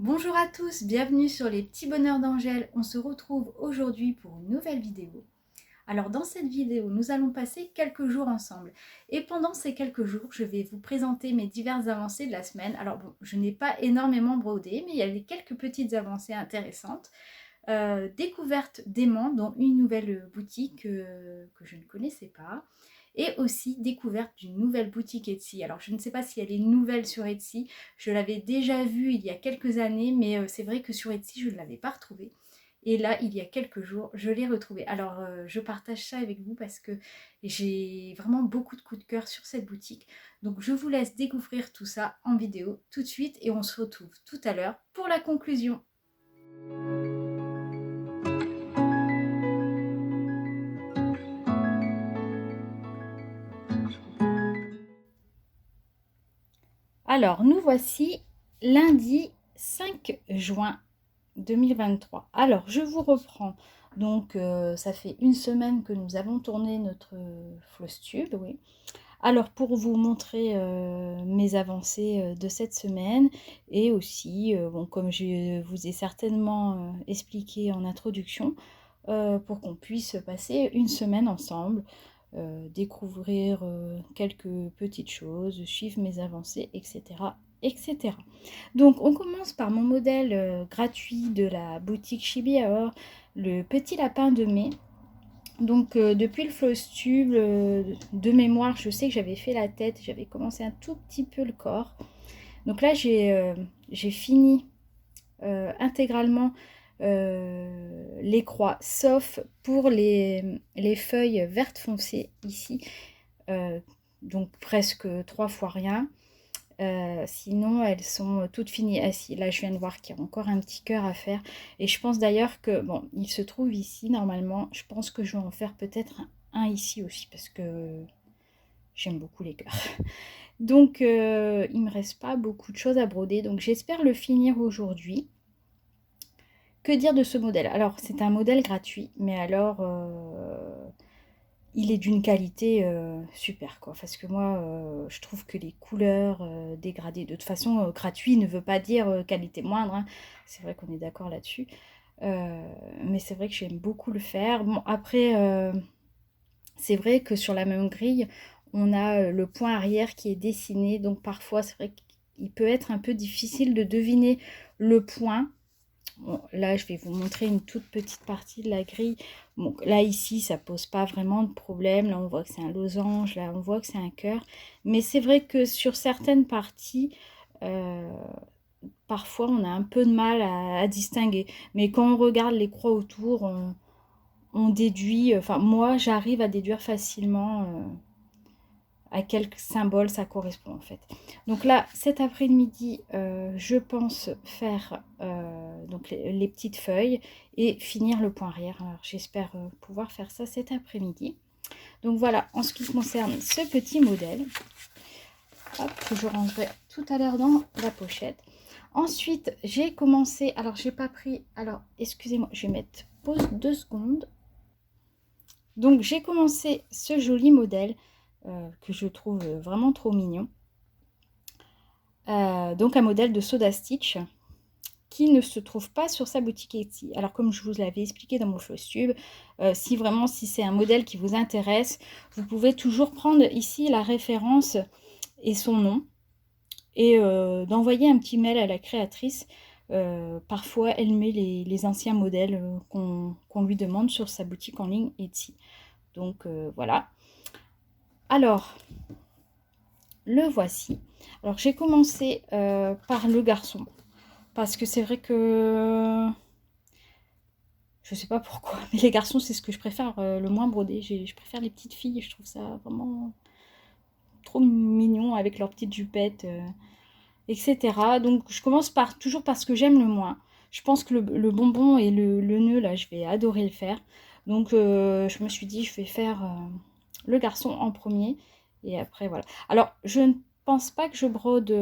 Bonjour à tous, bienvenue sur les petits bonheurs d'Angèle. On se retrouve aujourd'hui pour une nouvelle vidéo. Alors dans cette vidéo, nous allons passer quelques jours ensemble. Et pendant ces quelques jours, je vais vous présenter mes diverses avancées de la semaine. Alors bon, je n'ai pas énormément brodé, mais il y avait quelques petites avancées intéressantes. Découverte d'aimants, dont une nouvelle boutique que je ne connaissais pas. Et aussi découverte d'une nouvelle boutique Etsy. Alors je ne sais pas si elle est nouvelle sur Etsy, je l'avais déjà vue il y a quelques années, mais c'est vrai que sur Etsy je ne l'avais pas retrouvée. Et là, il y a quelques jours, je l'ai retrouvée. Alors je partage ça avec vous parce que j'ai vraiment beaucoup de coups de cœur sur cette boutique. Donc je vous laisse découvrir tout ça en vidéo tout de suite et on se retrouve tout à l'heure pour la conclusion. Alors, nous voici lundi 5 juin 2023. Alors, je vous reprends. Donc, ça fait une semaine que nous avons tourné notre Flosstube, oui. Alors, pour vous montrer mes avancées de cette semaine et aussi, bon, comme je vous ai certainement expliqué en introduction, pour qu'on puisse passer une semaine ensemble, découvrir quelques petites choses, suivre mes avancées, etc., etc. Donc on commence par mon modèle gratuit de la boutique Chibi Aor, le petit lapin de mai. Donc depuis le Flosstube, de mémoire, je sais que j'avais fait la tête, j'avais commencé un tout petit peu le corps. Donc là j'ai fini intégralement les croix, sauf pour les feuilles vertes foncées ici, euh, donc presque 3 fois rien. Sinon, elles sont toutes finies. Ah si, là je viens de voir qu'il y a encore un petit cœur à faire. Et je pense d'ailleurs que, bon, il se trouve ici normalement. Je pense que je vais en faire peut-être un ici aussi parce que j'aime beaucoup les cœurs. Donc, il me reste pas beaucoup de choses à broder. Donc, j'espère le finir aujourd'hui. Que dire de ce modèle? Alors, c'est un modèle gratuit, mais alors, il est d'une qualité super, quoi. Parce que moi, je trouve que les couleurs dégradées, de toute façon, gratuit ne veut pas dire qualité moindre, hein. C'est vrai qu'on est d'accord là-dessus. Mais c'est vrai que j'aime beaucoup le faire. Bon, après, c'est vrai que sur la même grille, on a le point arrière qui est dessiné. Donc, parfois, c'est vrai qu'il peut être un peu difficile de deviner le point. Bon, là, je vais vous montrer une toute petite partie de la grille. Bon, là, ici, ça pose pas vraiment de problème. Là, on voit que c'est un losange. Là, on voit que c'est un cœur. Mais c'est vrai que sur certaines parties, euh, parfois, on a un peu de mal à distinguer. Mais quand on regarde les croix autour, on déduit. Enfin, moi, j'arrive à déduire facilement à quel symbole ça correspond en fait. Donc là, cet après-midi, je pense faire donc les petites feuilles et finir le point arrière. Alors j'espère pouvoir faire ça cet après-midi. Donc voilà, en ce qui concerne ce petit modèle, hop, que je rangerai tout à l'heure dans la pochette. Ensuite, j'ai commencé, alors j'ai pas pris, alors excusez-moi, je vais mettre pause 2 secondes. Donc j'ai commencé ce joli modèle que je trouve vraiment trop mignon. Donc un modèle de Soda Stitch qui ne se trouve pas sur sa boutique Etsy. Alors comme je vous l'avais expliqué dans mon Flosstube, si c'est un modèle qui vous intéresse, vous pouvez toujours prendre ici la référence et son nom et d'envoyer un petit mail à la créatrice. Parfois elle met les anciens modèles qu'on lui demande sur sa boutique en ligne Etsy. Donc voilà. Alors, le voici. Alors j'ai commencé par le garçon. Parce que c'est vrai que je sais pas pourquoi, mais les garçons, c'est ce que je préfère le moins broder. Je préfère les petites filles, je trouve ça vraiment trop mignon avec leurs petites jupettes, etc. Donc je commence toujours par ce que j'aime le moins. Je pense que le bonbon et le nœud, là, je vais adorer le faire. Donc je me suis dit, je vais faire le garçon en premier. Et après, voilà. Alors, je ne pense pas que je brode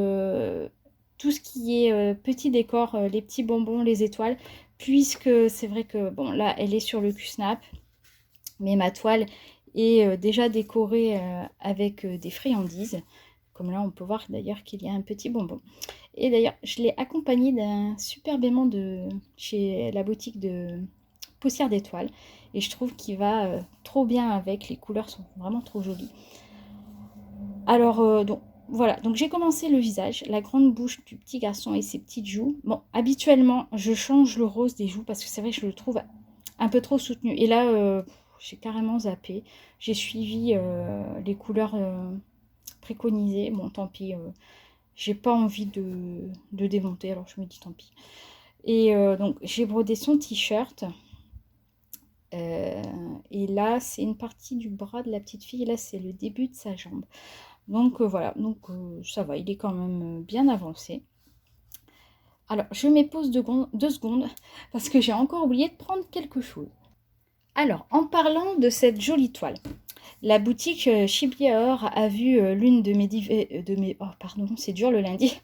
tout ce qui est petit décor, les petits bonbons, les étoiles, puisque c'est vrai que, bon, là, elle est sur le Q-Snap, mais ma toile est déjà décorée avec des friandises. Comme là, on peut voir d'ailleurs qu'il y a un petit bonbon. Et d'ailleurs, je l'ai accompagné d'un superbe aimant de chez la boutique de Poussière d'étoiles. Et je trouve qu'il va trop bien avec. Les couleurs sont vraiment trop jolies. Alors, donc, voilà. Donc, j'ai commencé le visage, la grande bouche du petit garçon et ses petites joues. Bon, habituellement, je change le rose des joues parce que c'est vrai que je le trouve un peu trop soutenu. Et là, j'ai carrément zappé. J'ai suivi les couleurs préconisées. Bon, tant pis. J'ai pas envie de démonter, alors je me dis tant pis. Et donc, j'ai brodé son t-shirt. Et là, c'est une partie du bras de la petite fille. Et là, c'est le début de sa jambe. Donc voilà, donc ça va, il est quand même bien avancé. Alors, je mets pause 2 secondes parce que j'ai encore oublié de prendre quelque chose. Alors, en parlant de cette jolie toile, la boutique Chibiaor a vu l'une de mes... Oh, pardon, c'est dur le lundi.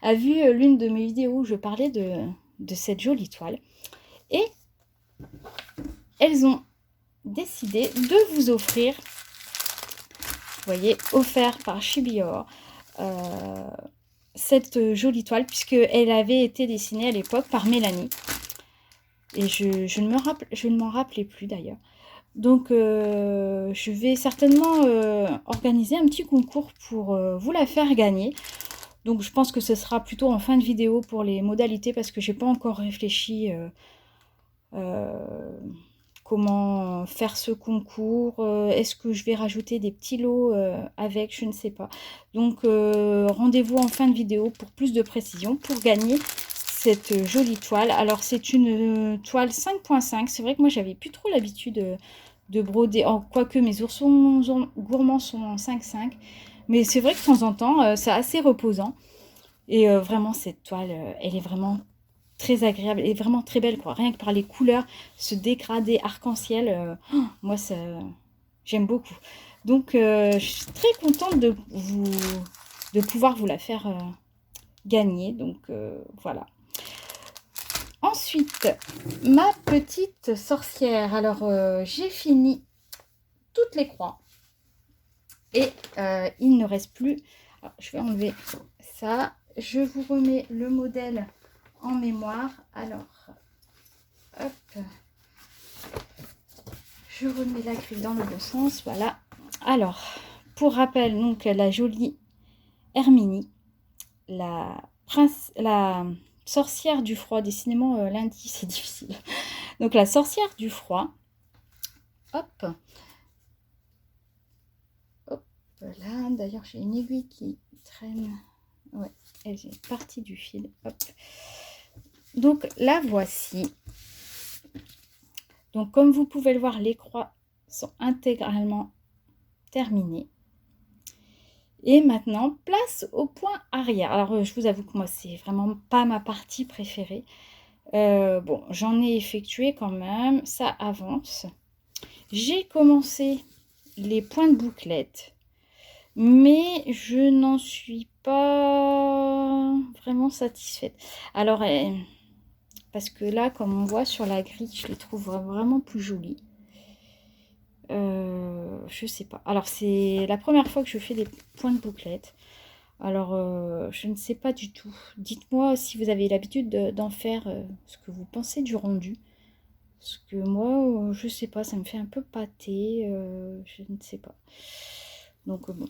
A vu l'une de mes vidéos où je parlais de cette jolie toile. Et elles ont décidé de vous offrir, vous voyez, offert par Chibiaor, cette jolie toile, puisqu'elle avait été dessinée à l'époque par Mélanie. Et je ne m'en rappelais plus d'ailleurs. Donc, je vais certainement organiser un petit concours pour vous la faire gagner. Donc, je pense que ce sera plutôt en fin de vidéo pour les modalités, parce que j'ai pas encore réfléchi comment faire ce concours. Est-ce que je vais rajouter des petits lots avec? Je ne sais pas. Donc, rendez-vous en fin de vidéo pour plus de précision pour gagner cette jolie toile. Alors, c'est une toile 5.5. C'est vrai que moi, j'avais plus trop l'habitude de broder. Oh, quoique mes oursons gourmands sont en 5.5. Mais c'est vrai que de temps en temps, c'est assez reposant. Et vraiment, cette toile, elle est vraiment très agréable et vraiment très belle, quoi. Rien que par les couleurs, ce dégradé arc-en-ciel, moi, ça, j'aime beaucoup. Donc, je suis très contente de pouvoir vous la faire gagner. Donc, voilà. Ensuite, ma petite sorcière. Alors, j'ai fini toutes les croix. Et il ne reste plus... Alors, je vais enlever ça. Je vous remets le modèle en mémoire. Alors, hop. Je remets la grille dans le bon sens. Voilà. Alors, pour rappel, donc, la jolie Herminie, la sorcière du froid, décidément lundi c'est difficile. Donc la sorcière du froid, hop, hop là, d'ailleurs j'ai une aiguille qui traîne, ouais, elle est partie du fil, hop. Donc la voici. Donc comme vous pouvez le voir, les croix sont intégralement terminées. Et maintenant, place au point arrière. Alors, je vous avoue que moi, c'est vraiment pas ma partie préférée. Bon, j'en ai effectué quand même. Ça avance. J'ai commencé les points de bouclette. Mais je n'en suis pas vraiment satisfaite. Alors, parce que là, comme on voit sur la grille, je les trouve vraiment plus jolies. Je sais pas. Alors, c'est la première fois que je fais des points de bouclette. Alors, je ne sais pas du tout. Dites-moi si vous avez l'habitude d'en faire, ce que vous pensez du rendu. Parce que moi, je sais pas, ça me fait un peu pâté. Je ne sais pas. Donc, bon.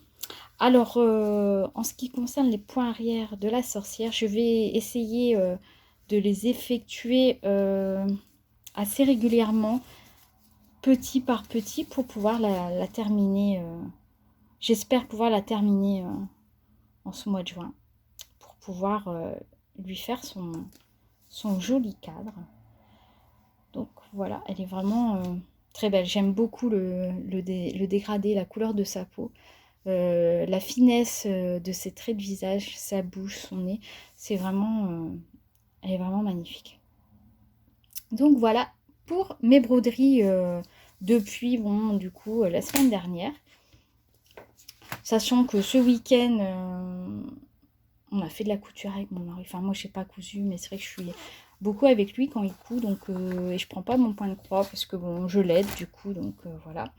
Alors, en ce qui concerne les points arrière de la sorcière, je vais essayer de les effectuer assez régulièrement, petit par petit, pour pouvoir la terminer. J'espère pouvoir la terminer en ce mois de juin, pour pouvoir lui faire son joli cadre. Donc voilà, elle est vraiment très belle. J'aime beaucoup le dégradé, la couleur de sa peau, la finesse de ses traits de visage, sa bouche, son nez. C'est vraiment, elle est vraiment magnifique. Donc voilà pour mes broderies depuis, bon, du coup, la semaine dernière. Sachant que ce week-end, on a fait de la couture avec mon mari. Enfin, moi, je n'ai pas cousu, mais c'est vrai que je suis beaucoup avec lui quand il coud. Donc, et je prends pas mon point de croix parce que bon, je l'aide du coup. Donc, voilà.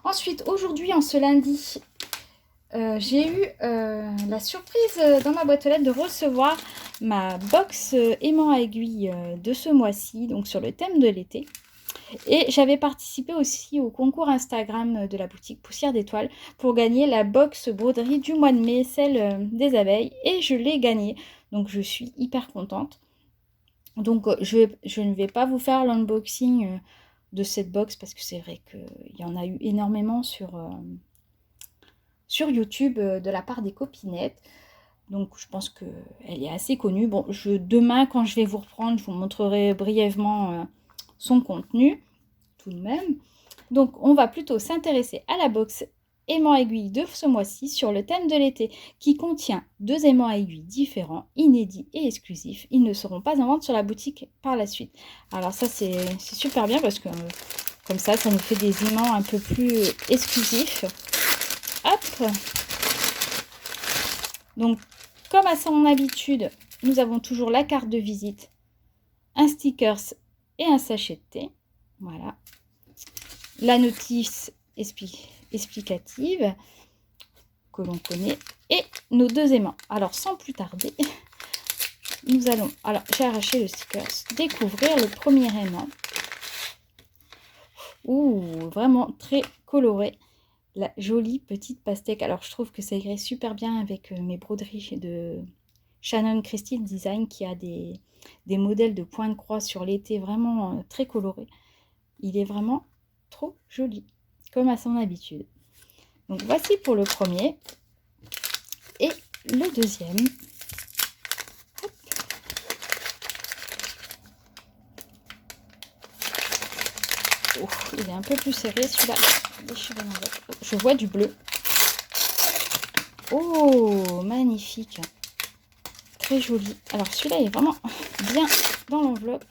Ensuite, aujourd'hui, en ce lundi, j'ai eu la surprise dans ma boîte aux lettres de recevoir ma box aimant à aiguille de ce mois-ci, donc sur le thème de l'été. Et j'avais participé aussi au concours Instagram de la boutique Poussière d'étoiles pour gagner la box broderie du mois de mai, celle des abeilles, et je l'ai gagnée. Donc je suis hyper contente. Donc je ne vais pas vous faire l'unboxing de cette box parce que c'est vrai qu'il y en a eu énormément sur YouTube de la part des copinettes. Donc je pense qu'elle est assez connue. Bon, demain quand je vais vous reprendre, je vous montrerai brièvement son contenu tout de même. Donc on va plutôt s'intéresser à la box aimant aiguille de ce mois-ci sur le thème de l'été qui contient 2 aimants à aiguille différents, inédits et exclusifs. Ils ne seront pas en vente sur la boutique par la suite. Alors ça c'est super bien parce que comme ça nous fait des aimants un peu plus exclusifs. Hop. Donc comme à son habitude, nous avons toujours la carte de visite, un stickers et un sachet de thé. Voilà. La notice explicative que l'on connaît et nos 2 aimants. Alors sans plus tarder, nous allons, alors j'ai arraché le sticker, découvrir le premier aimant. Ouh, vraiment très coloré, la jolie petite pastèque. Alors je trouve que ça irait super bien avec mes broderies de Shannon Christine Design qui a des modèles de points de croix sur l'été vraiment très colorés. Il est vraiment trop joli, comme à son habitude. Donc voici pour le premier. Et le deuxième. Hop. Oh, il est un peu plus serré celui-là. Je vois du bleu. Oh, magnifique. Très joli. Alors celui-là est vraiment bien dans l'enveloppe.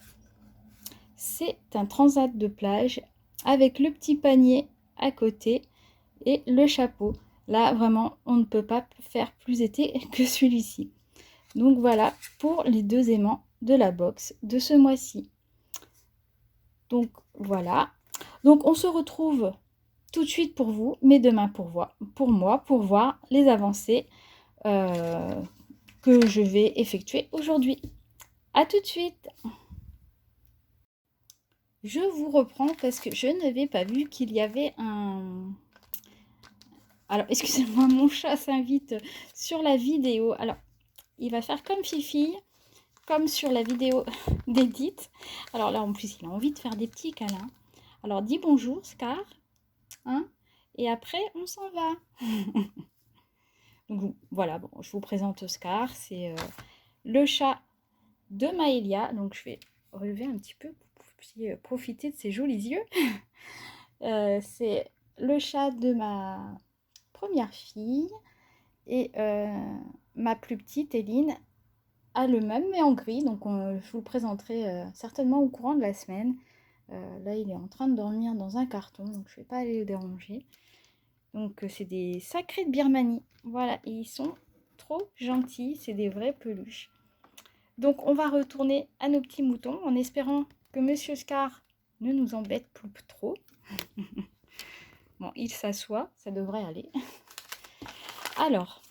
C'est un transat de plage avec le petit panier à côté et le chapeau. Là, vraiment, on ne peut pas faire plus été que celui-ci. Donc voilà pour les 2 aimants de la box de ce mois-ci. Donc voilà. Donc on se retrouve tout de suite pour vous, mais demain pour moi, pour voir les avancées que je vais effectuer aujourd'hui. À tout de suite. Je vous reprends parce que je n'avais pas vu qu'il y avait un... Alors, excusez-moi, mon chat s'invite sur la vidéo. Alors, il va faire comme Fifi, comme sur la vidéo d'Edith. Alors là, en plus, il a envie de faire des petits câlins. Alors, dis bonjour, Scar. Hein, et après, on s'en va. Donc, voilà, bon, je vous présente Scar. C'est le chat de Maëlia. Donc, je vais relever un petit peu pour profiter de ses jolis yeux. C'est le chat de ma première fille. Et ma plus petite, Eline, a le même, mais en gris. Donc, je vous le présenterai certainement au courant de la semaine. Là, il est en train de dormir dans un carton, donc je ne vais pas aller le déranger. Donc, c'est des sacrés de Birmanie. Voilà, et ils sont trop gentils. C'est des vrais peluches. Donc, on va retourner à nos petits moutons en espérant que Monsieur Scar ne nous embête plus trop. Bon, il s'assoit, ça devrait aller. Alors,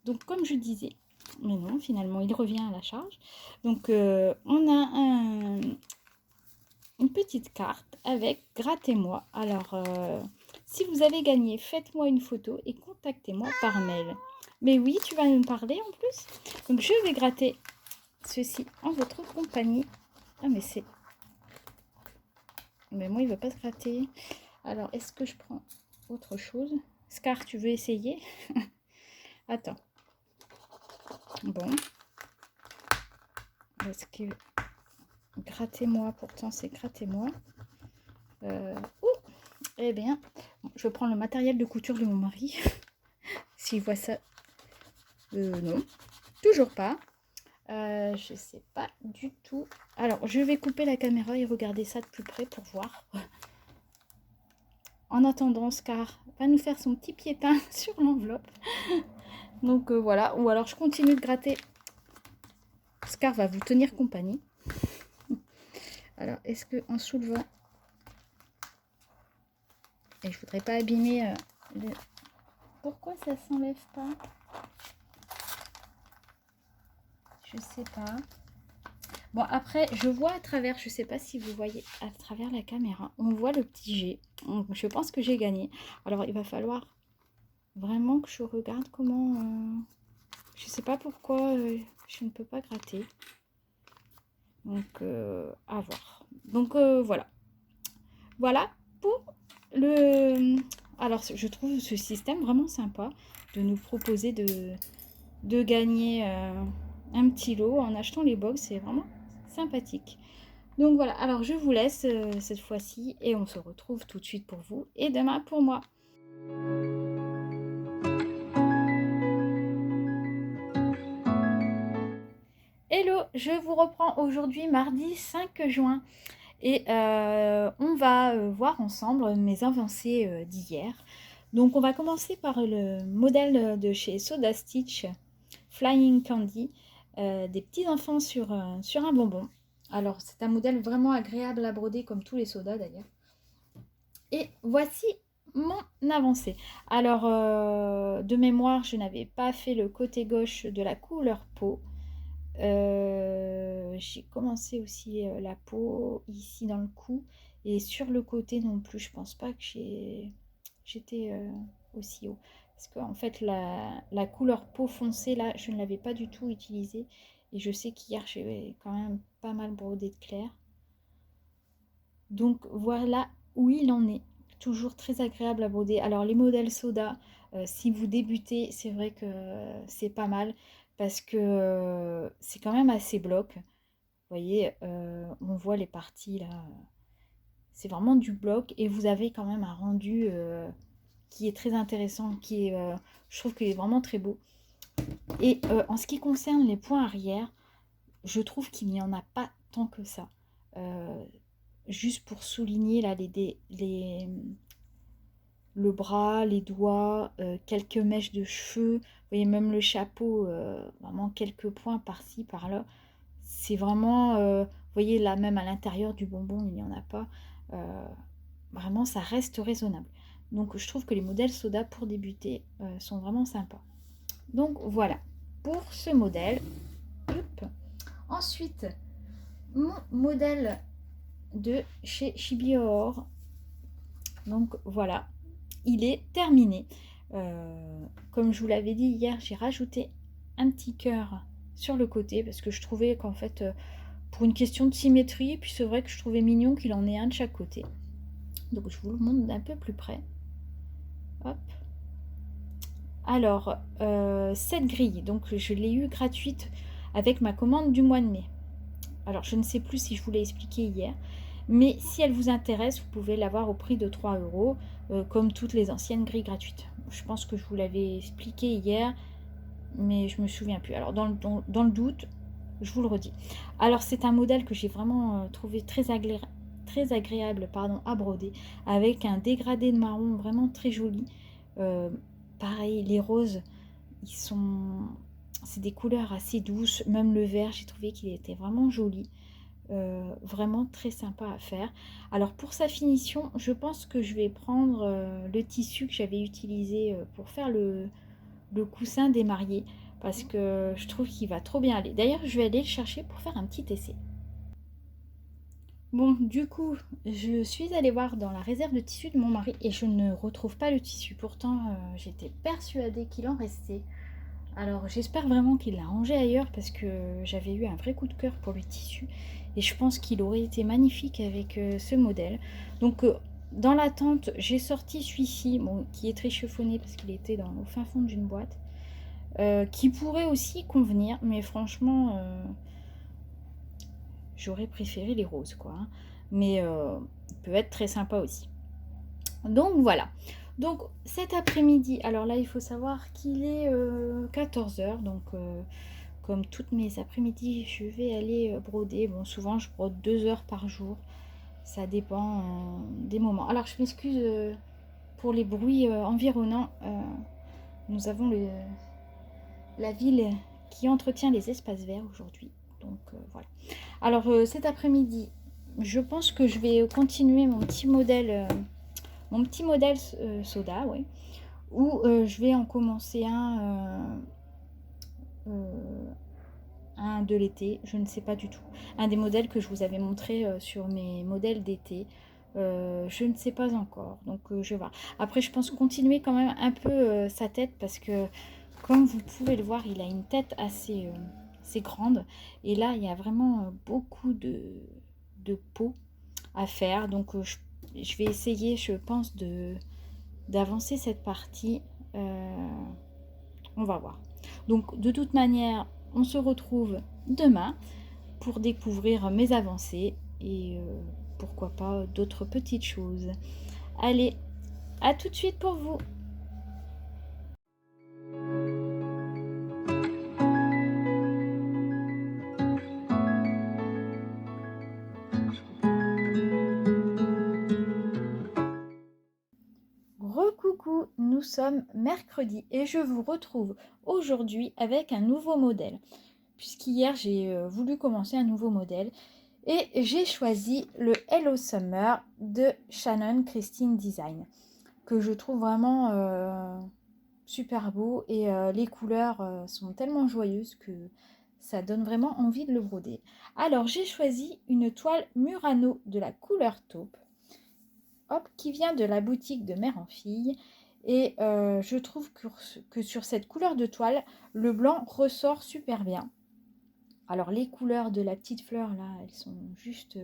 donc comme je disais, mais non, finalement, il revient à la charge. Donc, on a une petite carte avec grattez-moi. Alors, si vous avez gagné, faites-moi une photo et contactez-moi par mail. Mais oui, tu vas nous parler en plus. Donc, je vais gratter ceci en votre compagnie. Ah, mais c'est... Mais moi, il ne veut pas se gratter. Alors, est-ce que je prends autre chose? Scar, tu veux essayer? Attends. Bon. Est-ce que... Grattez-moi, pourtant c'est grattez-moi. Eh bien, je prends le matériel de couture de mon mari. S'il voit ça. Non, toujours pas. Je sais pas du tout. Alors, je vais couper la caméra et regarder ça de plus près pour voir. En attendant, Scar va nous faire son petit piétin sur l'enveloppe. Donc voilà, ou alors je continue de gratter. Scar va vous tenir compagnie. Alors, est-ce que en soulevant... Et je voudrais pas abîmer Pourquoi ça s'enlève pas? Je sais pas. Bon, après, je vois à travers, je sais pas si vous voyez à travers la caméra, on voit le petit G. Je pense que j'ai gagné. Alors, il va falloir vraiment que je regarde comment... je sais pas pourquoi je ne peux pas gratter. Donc, à voir. Donc, voilà. Voilà pour le... Alors, je trouve ce système vraiment sympa de nous proposer de gagner un petit lot en achetant les box. C'est vraiment sympathique. Donc voilà, alors je vous laisse cette fois-ci et on se retrouve tout de suite pour vous et demain pour moi. Hello, je vous reprends aujourd'hui mardi 5 juin et on va voir ensemble mes avancées d'hier. Donc on va commencer par le modèle de chez Soda Stitch Flying Candy, des petits enfants sur un bonbon. Alors c'est un modèle vraiment agréable à broder comme tous les sodas d'ailleurs. Et voici mon avancée. Alors, de mémoire, je n'avais pas fait le côté gauche de la couleur peau. J'ai commencé aussi la peau ici dans le cou. Et sur le côté non plus, je pense pas que j'étais aussi haut. Parce qu'en fait, la couleur peau foncée, là, je ne l'avais pas du tout utilisée. Et je sais qu'hier, j'ai quand même pas mal brodé de clair. Donc voilà où il en est. Toujours très agréable à broder. Alors les modèles soda, si vous débutez, c'est vrai que c'est pas mal parce que c'est quand même assez bloc. Vous voyez, on voit les parties là. C'est vraiment du bloc et vous avez quand même un rendu qui est très intéressant, je trouve qu'il est vraiment très beau. Et en ce qui concerne les points arrière, je trouve qu'il n'y en a pas tant que ça. Juste pour souligner là le bras, les doigts, quelques mèches de cheveux, vous voyez même le chapeau, vraiment quelques points par-ci, par-là. C'est vraiment, vous voyez là même à l'intérieur du bonbon, il n'y en a pas. Vraiment, ça reste raisonnable. Donc je trouve que les modèles soda pour débuter sont vraiment sympas. Donc voilà, pour ce modèle. Hop. Ensuite, mon modèle de chez Chibi Or. Donc voilà, il est terminé. Comme je vous l'avais dit hier, j'ai rajouté un petit cœur sur le côté parce que je trouvais qu'en fait, pour une question de symétrie, puis c'est vrai que je trouvais mignon qu'il en ait un de chaque côté. Donc je vous le montre d'un peu plus près. Hop. Alors, cette grille, donc je l'ai eu gratuite avec ma commande du mois de mai. Alors, je ne sais plus si je vous l'ai expliqué hier, mais si elle vous intéresse, vous pouvez l'avoir au prix de 3 €, comme toutes les anciennes grilles gratuites. Je pense que je vous l'avais expliqué hier, mais je me souviens plus. Alors, dans le doute, je vous le redis. Alors, c'est un modèle que j'ai vraiment trouvé très agréable à broder, avec un dégradé de marron vraiment très joli. Pareil, les roses, c'est des couleurs assez douces. Même le vert, j'ai trouvé qu'il était vraiment joli. Vraiment très sympa à faire. Alors pour sa finition, je pense que je vais prendre le tissu que j'avais utilisé pour faire le coussin des mariés, parce que je trouve qu'il va trop bien aller. D'ailleurs, je vais aller le chercher pour faire un petit essai. Bon, du coup, je suis allée voir dans la réserve de tissu de mon mari et je ne retrouve pas le tissu. Pourtant, j'étais persuadée qu'il en restait. Alors, j'espère vraiment qu'il l'a rangé ailleurs parce que j'avais eu un vrai coup de cœur pour le tissu. Et je pense qu'il aurait été magnifique avec ce modèle. Donc, dans l'attente, j'ai sorti celui-ci, bon, qui est très chiffonné parce qu'il était au fin fond d'une boîte. Qui pourrait aussi convenir, mais franchement... j'aurais préféré les roses, quoi. Hein. Mais il peut être très sympa aussi. Donc voilà. Donc cet après-midi, alors là, il faut savoir qu'il est 14 h. Donc comme toutes mes après-midi, je vais aller broder. Bon, souvent, je brode 2 heures par jour. Ça dépend des moments. Alors, je m'excuse pour les bruits environnants. Nous avons la ville qui entretient les espaces verts aujourd'hui. Donc voilà. Alors cet après-midi, je pense que je vais continuer mon petit modèle soda, ouais. ou je vais en commencer un de l'été, je ne sais pas du tout. Un des modèles que je vous avais montré sur mes modèles d'été. Je ne sais pas encore, donc je vais voir. Après, je pense continuer quand même un peu sa tête parce que, comme vous pouvez le voir, il a une tête assez grande. Et là, il y a vraiment beaucoup de peau à faire. Donc, je vais essayer, je pense, d'avancer cette partie. Euh, on va voir. Donc, de toute manière, on se retrouve demain pour découvrir mes avancées et pourquoi pas d'autres petites choses. Allez, à tout de suite pour vous. Recoucou, nous sommes mercredi et je vous retrouve aujourd'hui avec un nouveau modèle. Puisqu'hier j'ai voulu commencer un nouveau modèle et j'ai choisi le Hello Summer de Shannon Christine Design, que je trouve vraiment super beau et les couleurs sont tellement joyeuses que ça donne vraiment envie de le broder. Alors j'ai choisi une toile Murano de la couleur taupe, hop, qui vient de la boutique de Mère en Fille. Et je trouve que sur cette couleur de toile, le blanc ressort super bien. Alors les couleurs de la petite fleur là, elles sont juste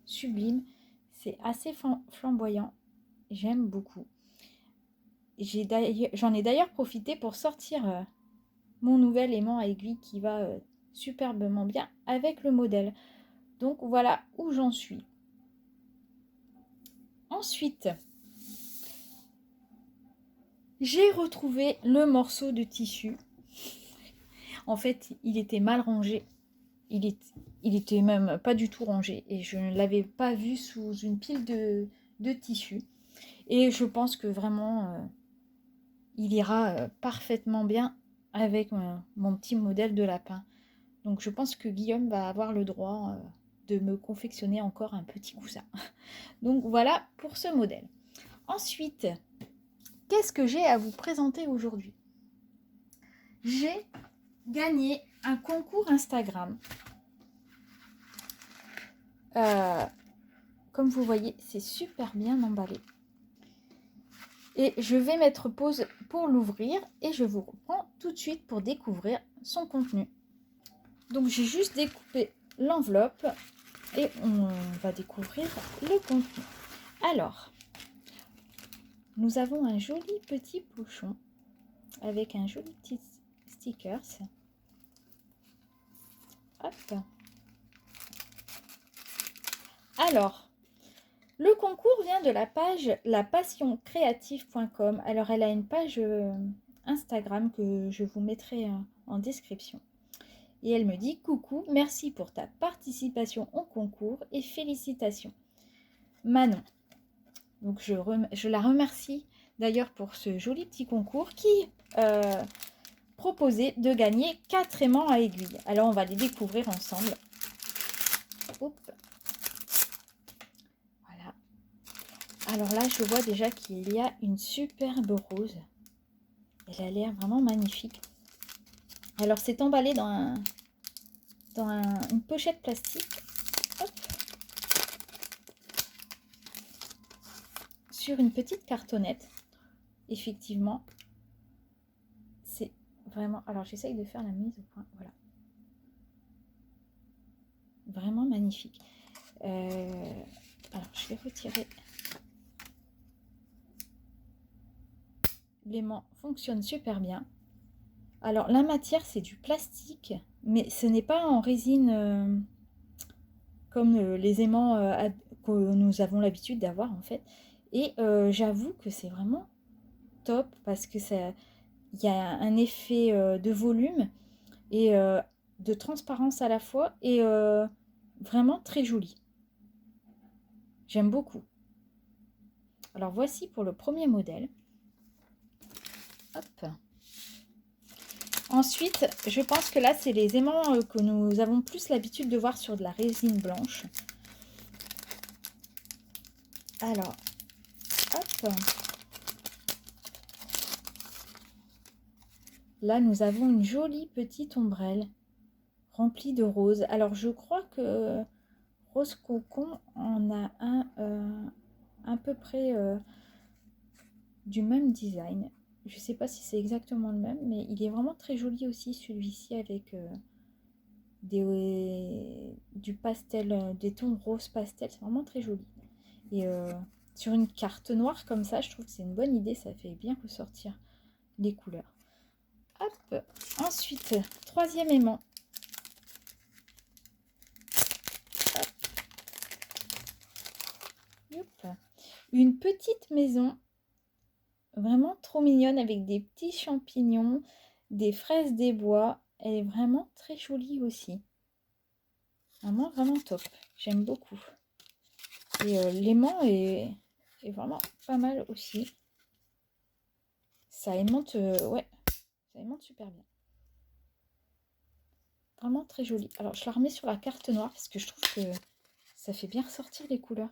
sublimes. C'est assez flamboyant, j'aime beaucoup. J'en ai d'ailleurs profité pour sortir mon nouvel aimant à aiguille qui va superbement bien avec le modèle. Donc voilà où j'en suis. Ensuite, j'ai retrouvé le morceau de tissu. En fait, il était mal rangé. Il était même pas du tout rangé et je ne l'avais pas vu sous une pile de tissu. Et je pense que vraiment, il ira parfaitement bien avec mon petit modèle de lapin. Donc je pense que Guillaume va avoir le droit de me confectionner encore un petit coussin. Donc voilà pour ce modèle. Ensuite, qu'est-ce que j'ai à vous présenter aujourd'hui? J'ai gagné un concours Instagram. Comme vous voyez, c'est super bien emballé. Et je vais mettre pause pour l'ouvrir et je vous reprends tout de suite pour découvrir son contenu. Donc j'ai juste découpé l'enveloppe et on va découvrir le contenu. Alors, nous avons un joli petit pochon avec un joli petit stickers. Hop. Alors, le concours vient de la page lapassioncreative.com. Alors, elle a une page Instagram que je vous mettrai en description. Et elle me dit « Coucou, merci pour ta participation au concours et félicitations. Manon ». Donc, je la remercie d'ailleurs pour ce joli petit concours qui proposait de gagner 4 aimants à aiguille. Alors, on va les découvrir ensemble. Hop. Voilà. Alors là, je vois déjà qu'il y a une superbe rose. Elle a l'air vraiment magnifique. Alors, c'est emballé dans une pochette plastique. Hop. Sur une petite cartonnette. Effectivement, c'est vraiment... Alors, j'essaye de faire la mise au point. Voilà. Vraiment magnifique. Alors, je vais retirer. L'aimant fonctionne super bien. Alors, la matière, c'est du plastique, mais ce n'est pas en résine comme les aimants que nous avons l'habitude d'avoir, en fait. Et j'avoue que c'est vraiment top parce que il y a un effet de volume et de transparence à la fois et vraiment très joli. J'aime beaucoup. Alors, voici pour le premier modèle. Hop. Ensuite, je pense que là, c'est les aimants que nous avons plus l'habitude de voir sur de la résine blanche. Alors, hop. Là, nous avons une jolie petite ombrelle remplie de roses. Alors, je crois que Rose Cocon en a un à peu près du même design. Je ne sais pas si c'est exactement le même, mais il est vraiment très joli aussi, celui-ci, avec du pastel, des tons rose pastel. C'est vraiment très joli. Et sur une carte noire comme ça, je trouve que c'est une bonne idée. Ça fait bien ressortir les couleurs. Hop. Ensuite, troisième aimant. Hop. Une petite maison vraiment trop mignonne avec des petits champignons, des fraises des bois. Elle est vraiment très jolie aussi. Vraiment, vraiment top. J'aime beaucoup. Et l'aimant est vraiment pas mal aussi. Ça aimante, ouais, ça aimante super bien. Vraiment très joli. Alors, je la remets sur la carte noire parce que je trouve que ça fait bien ressortir les couleurs.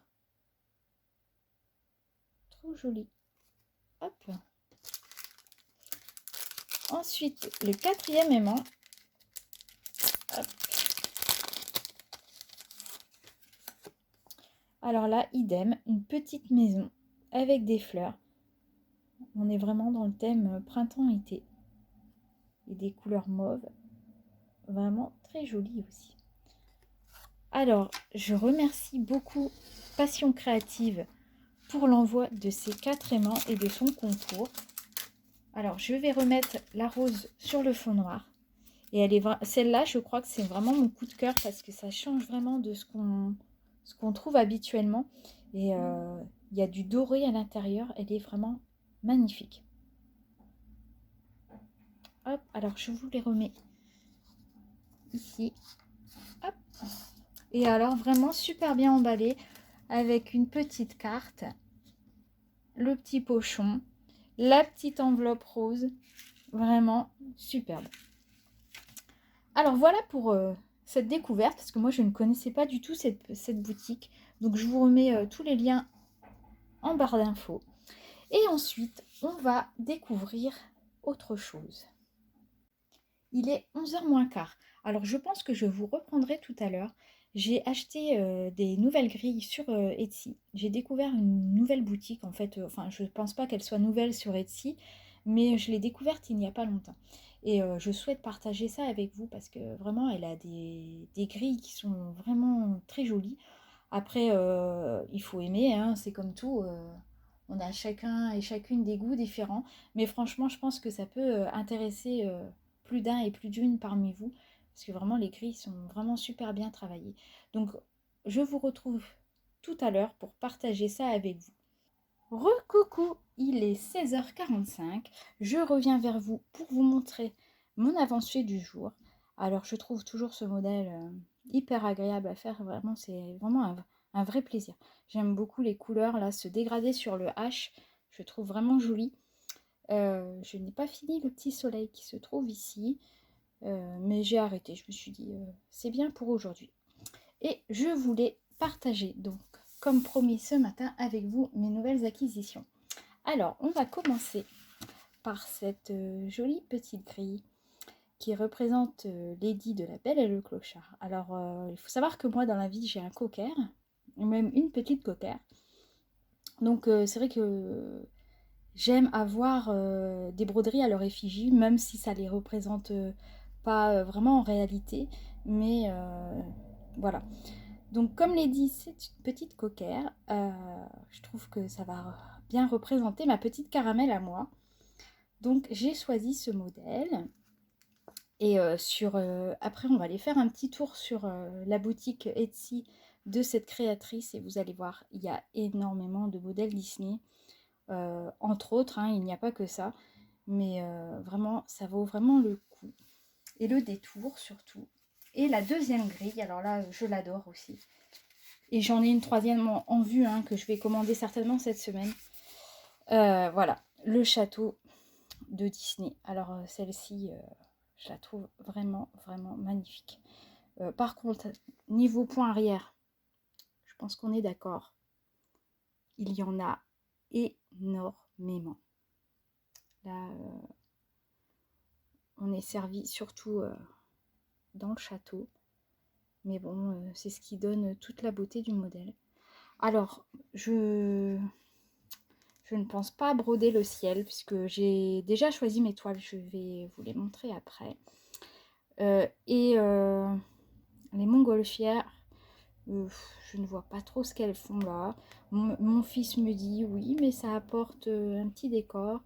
Trop joli. Hop. Ensuite, le quatrième aimant. Hop. Alors là, idem, une petite maison avec des fleurs. On est vraiment dans le thème printemps-été. Et des couleurs mauves. Vraiment très joli aussi. Alors, je remercie beaucoup Passion Créative pour l'envoi de ces 4 aimants et de son concours. Alors, je vais remettre la rose sur le fond noir. Et celle-là, je crois que c'est vraiment mon coup de cœur parce que ça change vraiment de ce qu'on trouve habituellement. Et il y a du doré à l'intérieur. Elle est vraiment magnifique. Hop, alors je vous les remets ici. Hop. Et alors, vraiment super bien emballé avec une petite carte, le petit pochon, la petite enveloppe rose. Vraiment superbe. Alors voilà pour cette découverte, parce que moi je ne connaissais pas du tout cette boutique. Donc je vous remets tous les liens en barre d'infos. Et ensuite, on va découvrir autre chose. Il est 11h moins quart. Alors je pense que je vous reprendrai tout à l'heure. J'ai acheté des nouvelles grilles sur Etsy. J'ai découvert une nouvelle boutique en fait. Enfin, je ne pense pas qu'elle soit nouvelle sur Etsy, mais je l'ai découverte il n'y a pas longtemps. Et je souhaite partager ça avec vous parce que vraiment, elle a des grilles qui sont vraiment très jolies. Après, il faut aimer, hein, c'est comme tout. On a chacun et chacune des goûts différents. Mais franchement, je pense que ça peut intéresser plus d'un et plus d'une parmi vous. Parce que vraiment, les grilles sont vraiment super bien travaillées. Donc, je vous retrouve tout à l'heure pour partager ça avec vous. Recoucou, il est 16h45. Je reviens vers vous pour vous montrer mon avancée du jour. Alors, je trouve toujours ce modèle hyper agréable à faire. Vraiment, c'est vraiment un vrai plaisir. J'aime beaucoup les couleurs, là, se dégrader sur le H. Je trouve vraiment joli. Je n'ai pas fini le petit soleil qui se trouve ici. Mais j'ai arrêté. Je me suis dit, c'est bien pour aujourd'hui. Et je voulais partager, donc, comme promis ce matin, avec vous mes nouvelles acquisitions. Alors, on va commencer par cette jolie petite grille qui représente Lady de la Belle et le Clochard. Alors, il faut savoir que moi, dans la vie, j'ai un cocker, même une petite cocker. Donc, c'est vrai que j'aime avoir des broderies à leur effigie, même si ça les représente pas vraiment en réalité. Mais voilà. Donc, comme l'a dit, c'est une petite cocker. Je trouve que ça va bien représenter ma petite caramel à moi. Donc, j'ai choisi ce modèle. Et après, on va aller faire un petit tour sur la boutique Etsy de cette créatrice. Et vous allez voir, il y a énormément de modèles Disney. Entre autres, hein, il n'y a pas que ça. Mais vraiment, ça vaut vraiment le coup. Et le détour surtout. Et la deuxième grille, alors là, je l'adore aussi. Et j'en ai une troisième en vue hein, que je vais commander certainement cette semaine. Voilà, le château de Disney. Alors celle-ci, je la trouve vraiment, vraiment magnifique. Par contre, niveau point arrière, je pense qu'on est d'accord. Il y en a énormément. Là, on est servi surtout dans le château. Mais bon, c'est ce qui donne toute la beauté du modèle. Alors, je ne pense pas broder le ciel, puisque j'ai déjà choisi mes toiles. Je vais vous les montrer après. Les montgolfières, je ne vois pas trop ce qu'elles font là. Mon fils me dit oui, mais ça apporte un petit décor.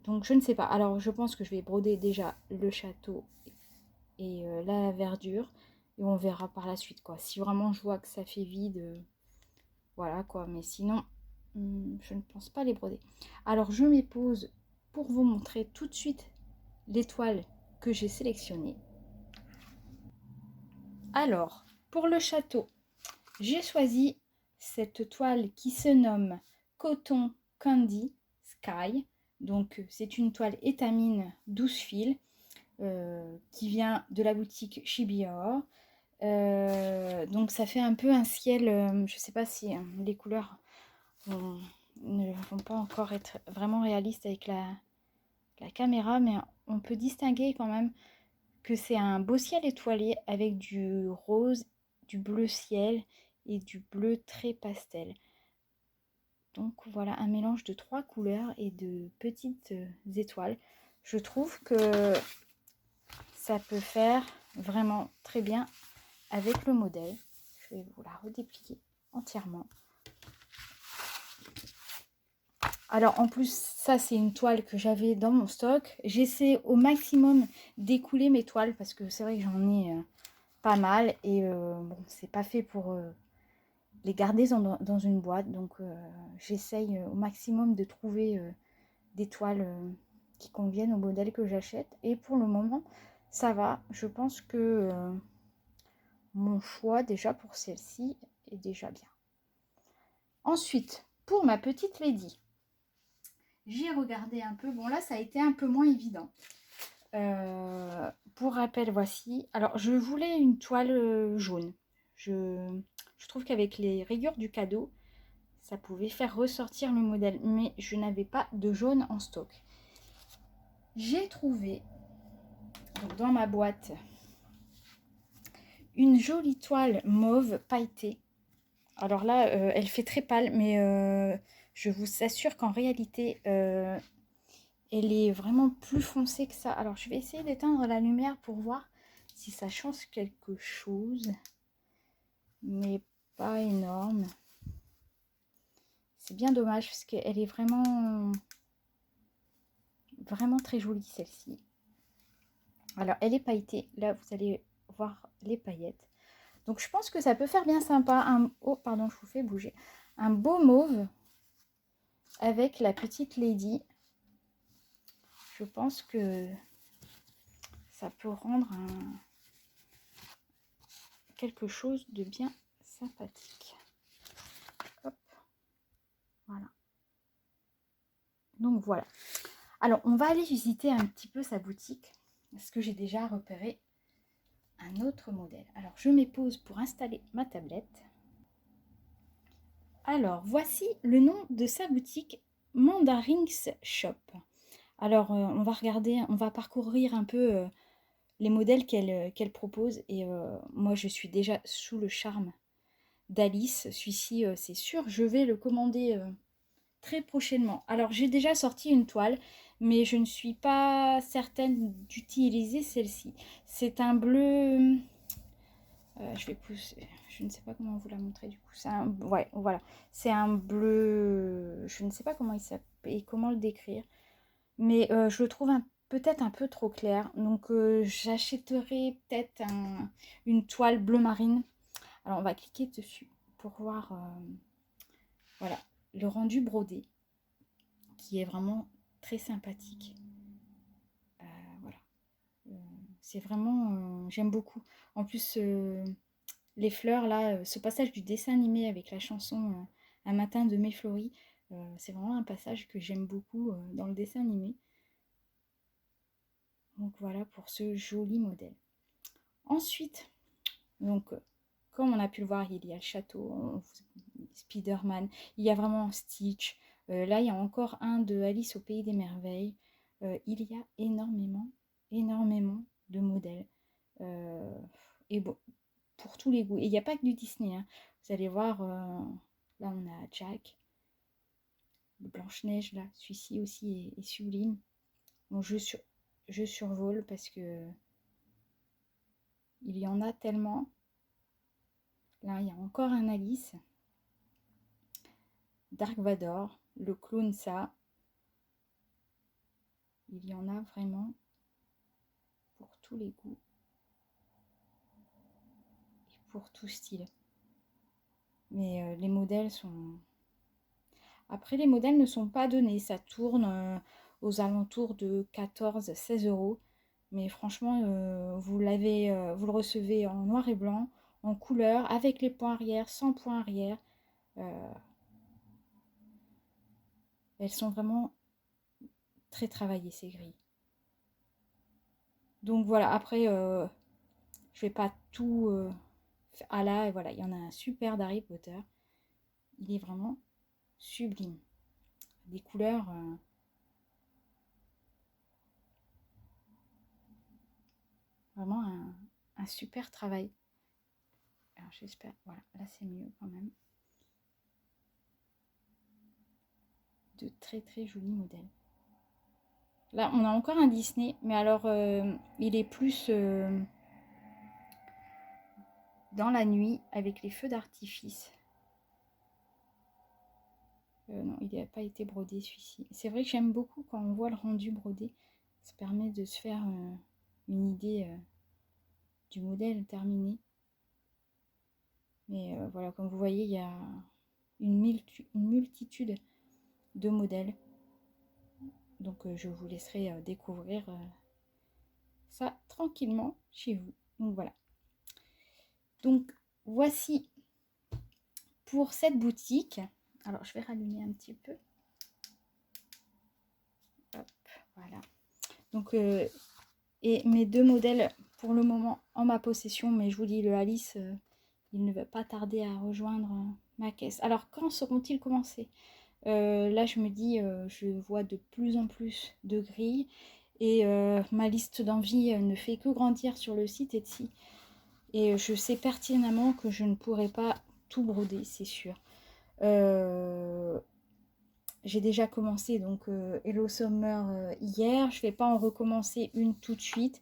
Donc je ne sais pas. Alors je pense que je vais broder déjà le château et la verdure. Et on verra par la suite quoi. Si vraiment je vois que ça fait vide, voilà quoi. Mais sinon, je ne pense pas les broder. Alors je me pose pour vous montrer tout de suite les toiles que j'ai sélectionnées. Alors, pour le château, j'ai choisi cette toile qui se nomme Coton Candy Sky. Donc, c'est une toile étamine 12 fils qui vient de la boutique Chibior. Donc, ça fait un peu un ciel, je ne sais pas si les couleurs ne vont pas encore être vraiment réalistes avec la caméra, mais on peut distinguer quand même que c'est un beau ciel étoilé avec du rose, du bleu ciel et du bleu très pastel. Donc voilà, un mélange de 3 couleurs et de petites étoiles. Je trouve que ça peut faire vraiment très bien avec le modèle. Je vais vous la redéplier entièrement. Alors en plus, ça c'est une toile que j'avais dans mon stock. J'essaie au maximum d'écouler mes toiles parce que c'est vrai que j'en ai pas mal. Et bon, c'est pas fait pour les garder dans une boîte. Donc j'essaye au maximum de trouver des toiles qui conviennent au modèle que j'achète. Et pour le moment, ça va. Je pense que mon choix déjà pour celle-ci est déjà bien. Ensuite, pour ma petite Lady, j'ai regardé un peu. Bon là, ça a été un peu moins évident. Pour rappel, voici. Alors, je voulais une toile jaune. Je trouve qu'avec les rayures du cadeau, ça pouvait faire ressortir le modèle. Mais je n'avais pas de jaune en stock. J'ai trouvé donc, dans ma boîte une jolie toile mauve pailletée. Alors là, elle fait très pâle, mais je vous assure qu'en réalité, elle est vraiment plus foncée que ça. Alors, je vais essayer d'éteindre la lumière pour voir si ça change quelque chose. Mais pas énorme. C'est bien dommage parce qu'elle est vraiment très jolie celle-ci. Alors, elle est pailletée. Là, vous allez voir les paillettes. Donc, je pense que ça peut faire bien sympa. Oh, pardon, je vous fais bouger. Un beau mauve avec la petite Lady. Je pense que ça peut rendre quelque chose de bien sympathique. Hop. Voilà. Donc, voilà. Alors, on va aller visiter un petit peu sa boutique. Parce que j'ai déjà repéré un autre modèle. Alors, je me pose pour installer ma tablette. Alors, voici le nom de sa boutique, Mandarins Shop. Alors, on va regarder, on va parcourir un peu les modèles qu'elle propose. Et moi, je suis déjà sous le charme d'Alice. Celui-ci, c'est sûr, je vais le commander très prochainement. Alors, j'ai déjà sorti une toile, mais je ne suis pas certaine d'utiliser celle-ci. C'est un bleu... je vais pousser... Je ne sais pas comment vous la montrer du coup. C'est un... Ouais, voilà. C'est un bleu... Je ne sais pas comment il s'appelle et comment le décrire. Mais je le trouve peut-être un peu trop clair. Donc, j'achèterai peut-être une toile bleu marine. Alors, on va cliquer dessus pour voir... voilà, le rendu brodé qui est vraiment très sympathique. Voilà, c'est vraiment, j'aime beaucoup. En plus, les fleurs là, ce passage du dessin animé avec la chanson Un matin de mai fleuri, c'est vraiment un passage que j'aime beaucoup dans le dessin animé. Donc voilà pour ce joli modèle. Ensuite, donc comme on a pu le voir, il y a le château, Spider-Man, il y a vraiment Stitch. Là, il y a encore un de Alice au Pays des Merveilles. Il y a énormément énormément de modèles. Et bon, pour tous les goûts. Et il n'y a pas que du Disney, hein. Vous allez voir, là on a Jack, le Blanche-Neige, là, celui-ci aussi est sublime. Donc je survole parce que il y en a tellement. Là, il y a encore un Alice, Dark Vador, le clown, ça. Il y en a vraiment pour tous les goûts et pour tout style. Mais les modèles sont... Après, les modèles ne sont pas donnés. Ça tourne aux alentours de 14-16 euros. Mais franchement, vous le recevez en noir et blanc, en couleur, avec les points arrière, sans points arrière. Elles sont vraiment très travaillées, ces grilles. Donc voilà, après, je vais pas tout... ah là, et voilà, il y en a un super d'Harry Potter. Il est vraiment sublime. Des couleurs... vraiment un super travail. Alors j'espère, voilà, là c'est mieux quand même. De très très jolis modèles. Là on a encore un Disney, mais alors il est plus dans la nuit avec les feux d'artifice. Non, il n'a pas été brodé celui-ci. C'est vrai que j'aime beaucoup quand on voit le rendu brodé. Ça permet de se faire une idée du modèle terminé. Mais voilà, comme vous voyez, il y a une multitude de modèles. Donc je vous laisserai découvrir ça tranquillement chez vous. Donc voilà. Donc voici pour cette boutique. Alors je vais rallumer un petit peu. Hop, voilà. Donc et mes deux modèles pour le moment en ma possession, mais je vous dis, le Alice, il ne va pas tarder à rejoindre ma caisse. Alors quand seront-ils commencés? Là je me dis, je vois de plus en plus de grilles et ma liste d'envie ne fait que grandir sur le site Etsy. Et je sais pertinemment que je ne pourrai pas tout broder, c'est sûr. J'ai déjà commencé donc Hello Summer hier. Je ne vais pas en recommencer une tout de suite.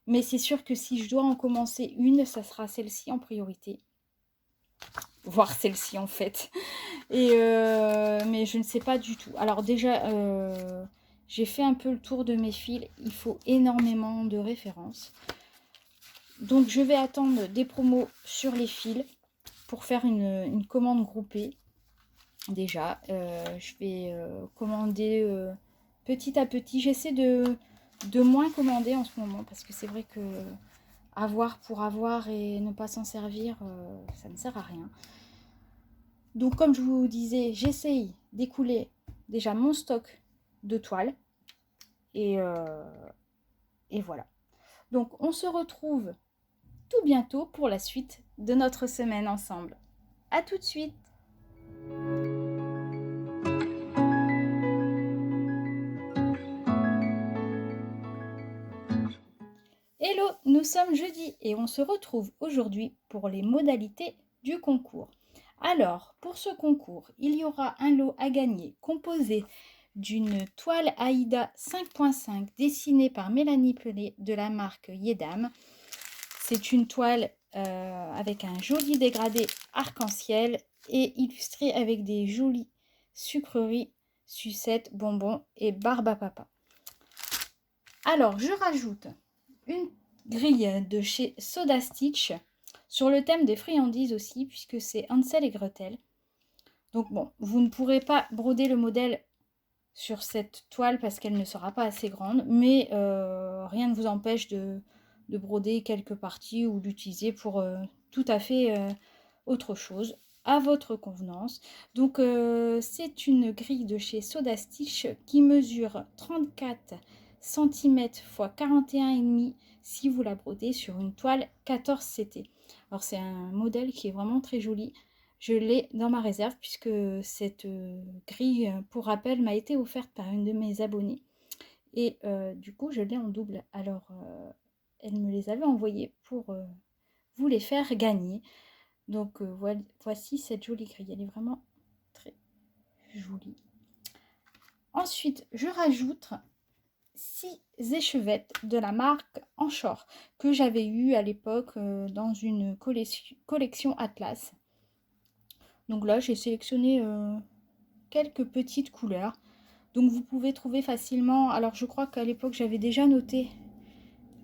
Mais c'est sûr que si je dois en commencer une, ça sera celle-ci en priorité. Voire celle-ci en fait. Et mais je ne sais pas du tout. Alors déjà, j'ai fait un peu le tour de mes fils. Il faut énormément de références. Donc je vais attendre des promos sur les fils pour faire une commande groupée. Déjà, je vais commander petit à petit. J'essaie de moins commander en ce moment parce que c'est vrai que avoir pour avoir et ne pas s'en servir, ça ne sert à rien. Donc comme je vous disais, j'essaye d'écouler déjà mon stock de toiles et voilà. Donc on se retrouve tout bientôt pour la suite de notre semaine ensemble. À tout de suite. Hello, nous sommes jeudi et on se retrouve aujourd'hui pour les modalités du concours. Alors, pour ce concours, il y aura un lot à gagner composé d'une toile Aïda 5.5 dessinée par Mélanie Pelé de la marque Yedam. C'est une toile avec un joli dégradé arc-en-ciel et illustrée avec des jolies sucreries, sucettes, bonbons et barbe à papa. Alors, je rajoute une grille de chez Soda Stitch sur le thème des friandises aussi, puisque c'est Hansel et Gretel. Donc bon, vous ne pourrez pas broder le modèle sur cette toile parce qu'elle ne sera pas assez grande, mais rien ne vous empêche de broder quelques parties ou d'utiliser pour tout à fait autre chose à votre convenance. Donc c'est une grille de chez Soda Stitch qui mesure 34 cm x 41,5 si vous la brodez sur une toile 14 CT. Alors c'est un modèle qui est vraiment très joli. Je l'ai dans ma réserve puisque cette grille, pour rappel, m'a été offerte par une de mes abonnées. Et du coup, je l'ai en double. Alors, elle me les avait envoyés pour vous les faire gagner. Donc, voici cette jolie grille. Elle est vraiment très jolie. Ensuite, je rajoute 6 échevettes de la marque Anchor que j'avais eu à l'époque dans une collection Atlas. Donc là, j'ai sélectionné quelques petites couleurs. Donc vous pouvez trouver facilement, alors je crois qu'à l'époque j'avais déjà noté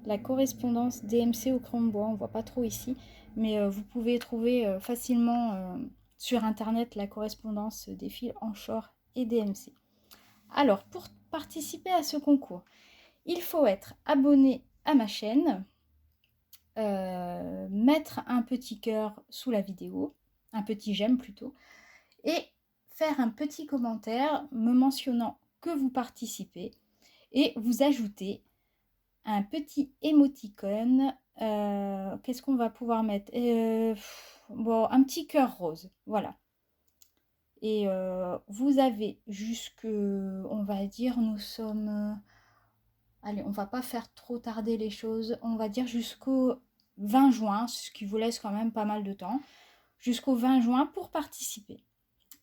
la correspondance DMC au crayon de bois, on ne voit pas trop ici, mais vous pouvez trouver facilement sur internet la correspondance des fils Anchor et DMC. Alors pour participer à ce concours, il faut être abonné à ma chaîne, mettre un petit cœur sous la vidéo, un petit j'aime plutôt, et faire un petit commentaire me mentionnant que vous participez et vous ajoutez un petit émoticône. Qu'est-ce qu'on va pouvoir mettre bon, un petit cœur rose, voilà. Et vous avez jusque, on va dire, nous sommes... allez, on va pas faire trop tarder les choses. On va dire jusqu'au 20 juin, ce qui vous laisse quand même pas mal de temps. Jusqu'au 20 juin pour participer.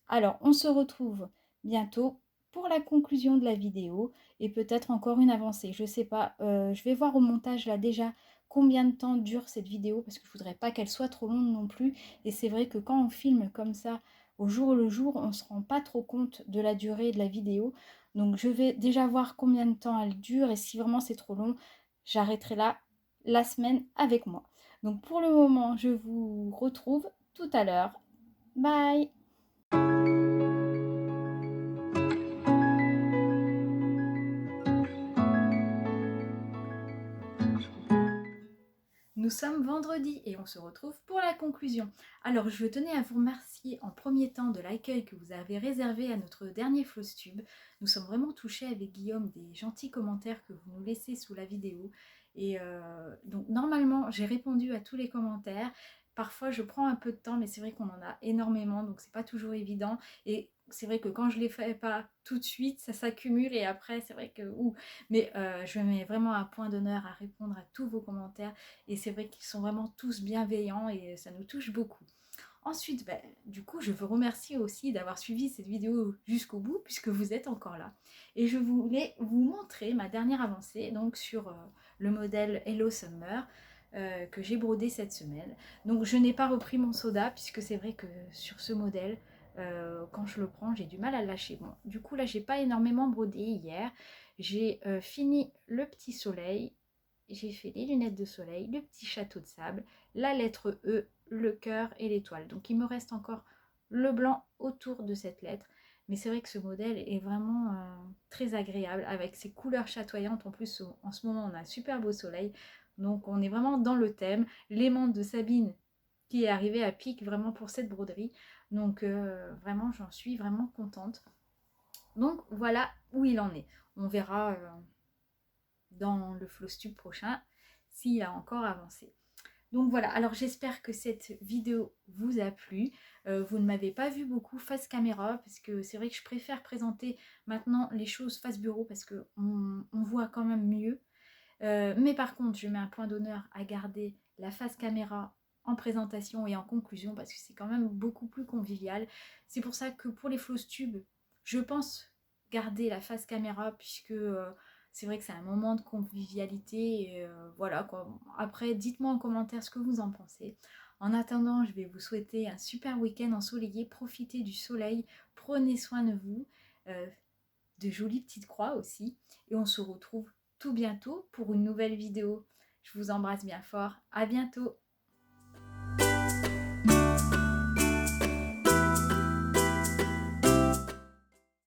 Alors, on se retrouve bientôt pour la conclusion de la vidéo et peut-être encore une avancée. Je sais pas, je vais voir au montage là déjà combien de temps dure cette vidéo parce que je voudrais pas qu'elle soit trop longue non plus. Et c'est vrai que quand on filme comme ça au jour le jour, on se rend pas trop compte de la durée de la vidéo. Donc je vais déjà voir combien de temps elle dure et si vraiment c'est trop long, j'arrêterai là la semaine avec moi. Donc pour le moment, je vous retrouve tout à l'heure. Bye! Nous sommes vendredi et on se retrouve pour la conclusion. Alors je tenais à vous remercier en premier temps de l'accueil que vous avez réservé à notre dernier Flosstube. Nous sommes vraiment touchés avec Guillaume des gentils commentaires que vous nous laissez sous la vidéo. Et donc normalement j'ai répondu à tous les commentaires. Parfois je prends un peu de temps mais c'est vrai qu'on en a énormément donc c'est pas toujours évident. Et c'est vrai que quand je les fais pas tout de suite ça s'accumule et après c'est vrai que... Mais je mets vraiment un point d'honneur à répondre à tous vos commentaires. Et c'est vrai qu'ils sont vraiment tous bienveillants et ça nous touche beaucoup. Ensuite, du coup, je vous remercie aussi d'avoir suivi cette vidéo jusqu'au bout puisque vous êtes encore là. Et je voulais vous montrer ma dernière avancée donc sur le modèle Hello Summer que j'ai brodé cette semaine. Donc je n'ai pas repris mon soda puisque c'est vrai que sur ce modèle, quand je le prends, j'ai du mal à le lâcher. Bon, du coup là, j'ai pas énormément brodé hier. J'ai fini le petit soleil. J'ai fait les lunettes de soleil, le petit château de sable, la lettre E, le cœur et l'étoile. Donc il me reste encore le blanc autour de cette lettre. Mais c'est vrai que ce modèle est vraiment très agréable avec ses couleurs chatoyantes. En plus, en ce moment, on a un super beau soleil. Donc on est vraiment dans le thème. L'aimant de Sabine qui est arrivé à pic vraiment pour cette broderie. Donc vraiment, j'en suis vraiment contente. Donc voilà où il en est. On verra dans le Flosstube prochain s'il a encore avancé. Donc voilà, alors j'espère que cette vidéo vous a plu. Vous ne m'avez pas vu beaucoup face caméra parce que c'est vrai que je préfère présenter maintenant les choses face bureau parce qu'on voit quand même mieux. Mais par contre, je mets un point d'honneur à garder la face caméra en présentation et en conclusion parce que c'est quand même beaucoup plus convivial. C'est pour ça que pour les Flosstube, je pense garder la face caméra puisque c'est vrai que c'est un moment de convivialité. Et, voilà quoi. Après, dites-moi en commentaire ce que vous en pensez. En attendant, je vais vous souhaiter un super week-end ensoleillé. Profitez du soleil, prenez soin de vous, de jolies petites croix aussi. Et on se retrouve tout bientôt pour une nouvelle vidéo. Je vous embrasse bien fort. À bientôt.